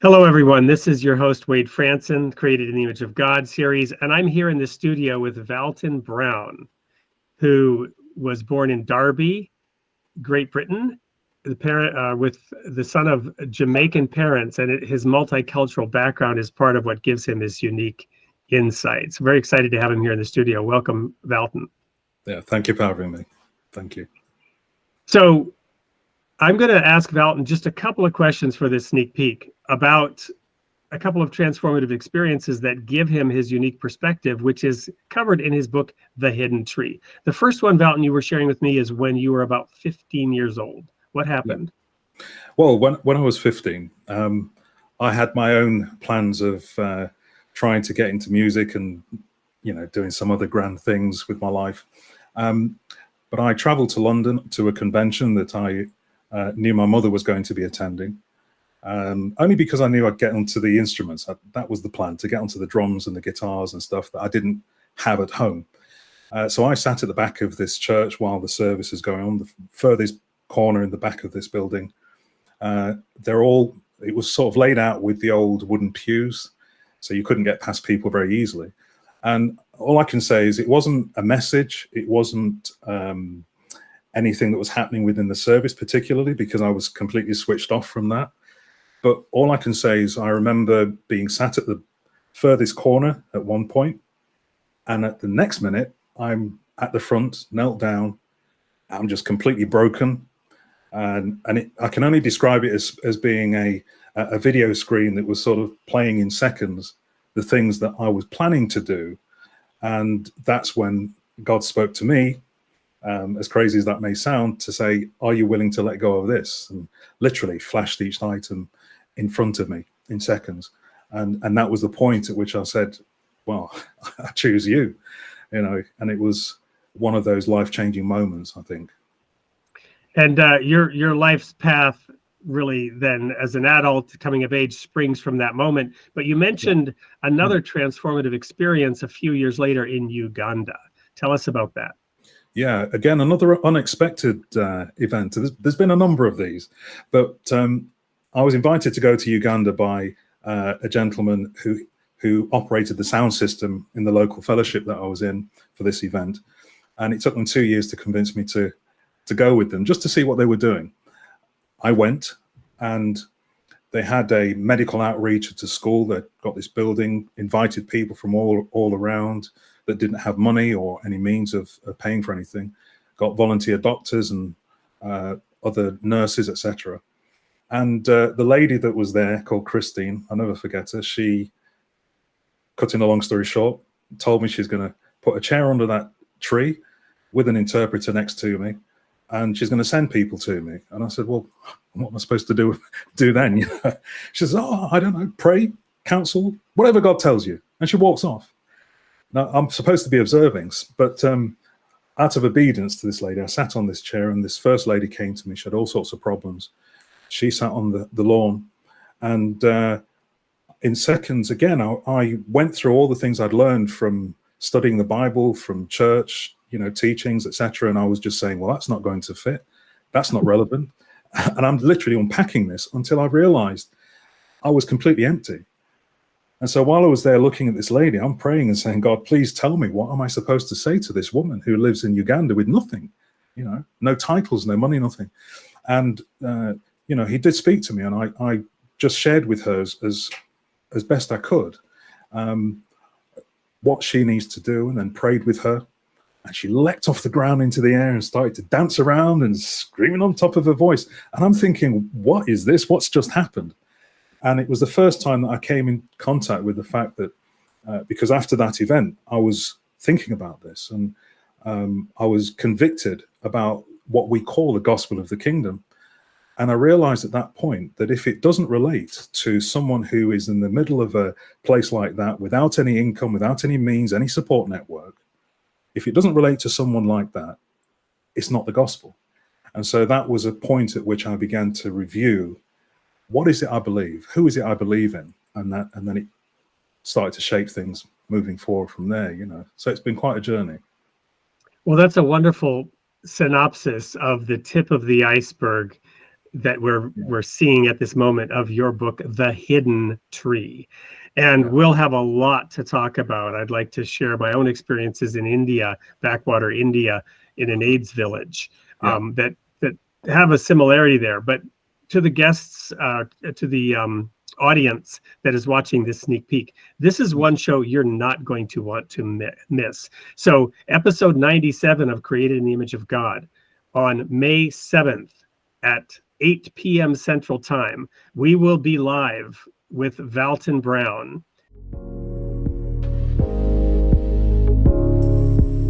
Hello, everyone. This is your host, Wade Franson, Created in the Image of God series, and I'm here in the studio with Valton Brown, who was born in Derby, Great Britain, with the son of Jamaican parents, and his multicultural background is part of what gives him his unique insights. Very excited to have him here in the studio. Welcome, Valton. Yeah, thank you for having me. Thank you. So I'm going to ask Valton just a couple of questions for this sneak peek about a couple of transformative experiences that give him his unique perspective, which is covered in his book, The Hidden Tree. The first one, Valton, you were sharing with me is when you were about 15 years old. What happened? Yeah. Well, when I was 15, I had my own plans of trying to get into music and, doing some other grand things with my life. But I traveled to London to a convention that I knew my mother was going to be attending. Only because I knew I'd get onto the instruments. That was the plan, to get onto the drums and the guitars and stuff that I didn't have at home. So I sat at the back of this church while the service is going on, the furthest corner in the back of this building. It was sort of laid out with the old wooden pews, so you couldn't get past people very easily. And all I can say is it wasn't a message. It wasn't anything that was happening within the service particularly, because I was completely switched off from that. But all I can say is I remember being sat at the furthest corner at one point, and at the next minute, I'm at the front, knelt down. I'm just completely broken. And I can only describe it as being a video screen that was sort of playing in seconds the things that I was planning to do. And that's when God spoke to me, as crazy as that may sound, to say, are you willing to let go of this? And literally flashed each item in front of me in seconds. And that was the point at which I said, well, I choose you, and it was one of those life-changing moments, I think. And your life's path really then as an adult coming of age springs from that moment. But you mentioned another transformative experience a few years later in Uganda. Tell us about that. Yeah, again, another unexpected event. There's been a number of these, but I was invited to go to Uganda by a gentleman who operated the sound system in the local fellowship that I was in for this event. And it took them 2 years to convince me to go with them, just to see what they were doing. I went, and they had a medical outreach at a school that got this building, invited people from all around that didn't have money or any means of paying for anything, got volunteer doctors and other nurses, etc. And the lady that was there, called Christine, I'll never forget her, she, cutting a long story short, told me she's going to put a chair under that tree with an interpreter next to me, and she's going to send people to me. And I said, well, what am I supposed to do then? She says, oh, I don't know, pray, counsel, whatever God tells you. And she walks off. Now, I'm supposed to be observing, but out of obedience to this lady, I sat on this chair, and this first lady came to me. She had all sorts of problems. She sat on the lawn, and in seconds, again, I went through all the things I'd learned from studying the Bible, from church, teachings, etc. And I was just saying, well, that's not going to fit. That's not relevant. And I'm literally unpacking this until I realized I was completely empty. And so while I was there looking at this lady, I'm praying and saying, God, please tell me, what am I supposed to say to this woman who lives in Uganda with nothing, no titles, no money, nothing. And, he did speak to me, and I just shared with her as best I could what she needs to do, and then prayed with her. And she leapt off the ground into the air and started to dance around and screaming on top of her voice. And I'm thinking, what is this? What's just happened? And it was the first time that I came in contact with the fact that, because after that event, I was thinking about this, and I was convicted about what we call the gospel of the kingdom. And I realized at that point that if it doesn't relate to someone who is in the middle of a place like that, without any income, without any means, any support network, if it doesn't relate to someone like that, it's not the gospel. And so that was a point at which I began to review, what is it I believe? Who is it I believe in? And then it started to shape things moving forward from there, So it's been quite a journey. Well, that's a wonderful synopsis of the tip of the iceberg that we're seeing at this moment of your book, The Hidden Tree. And we'll have a lot to talk about. I'd like to share my own experiences in India, backwater India, in an AIDS village, that have a similarity there. But to the guests, to the audience that is watching this sneak peek, this is one show you're not going to want to miss. So episode 97 of Created in the Image of God, on May 7th at 8 p.m. Central Time, we will be live with Valton Brown.